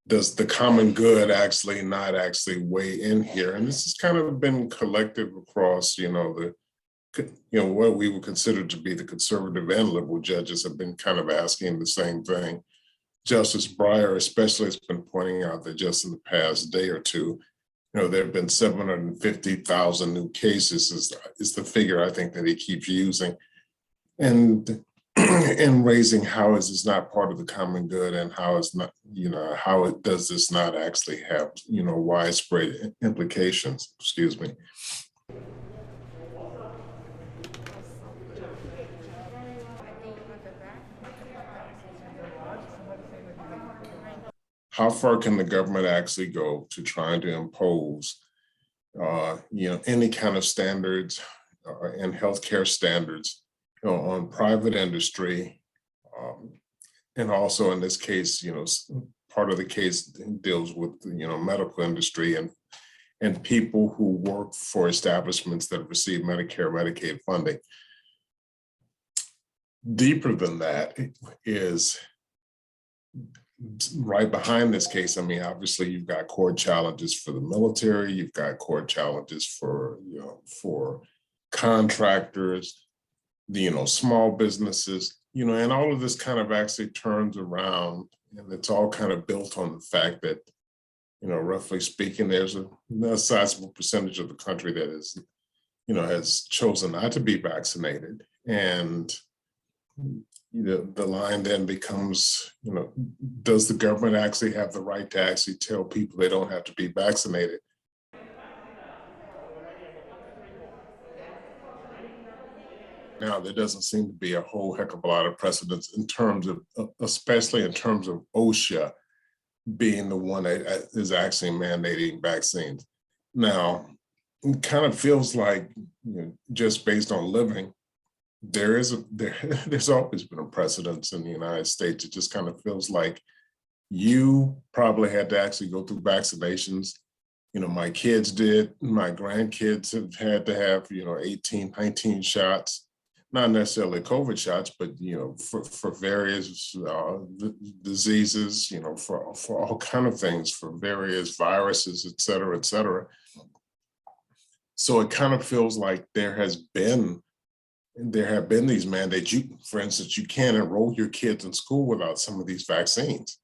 Does the common good actually not actually weigh in here? And this has kind of been collective across, what we would consider to be the conservative and liberal judges have been kind of asking the same thing. Justice Breyer especially has been pointing out that just in the past day or two, there have been 750,000 new cases is the figure I think that he keeps using. And in raising how is this not part of the common good and how is not, how it does this not actually have, widespread implications, excuse me. How far can the government actually go to trying to impose, any kind of standards and healthcare standards, on private industry, and also in this case, part of the case deals with medical industry and people who work for establishments that receive Medicare, Medicaid funding. Deeper than that is right behind this case. I mean, obviously, you've got court challenges for the military. You've got court challenges for contractors, small businesses, and all of this kind of actually turns around, and it's all kind of built on the fact that, roughly speaking, there's a sizable percentage of the country that is, has chosen not to be vaccinated. And the line then becomes, does the government actually have the right to actually tell people they don't have to be vaccinated? Now, there doesn't seem to be a whole heck of a lot of precedence in terms of, especially in terms of OSHA being the one that is actually mandating vaccines. Now, it kind of feels like, just based on living, there's always been a precedence in the United States. It just kind of feels like you probably had to actually go through vaccinations. My kids did, my grandkids have had to have, 18, 19 shots, not necessarily COVID shots, but, for various diseases, for all kind of things, for various viruses, et cetera, et cetera. So it kind of feels like there have been these mandates. For instance, you can't enroll your kids in school without some of these vaccines.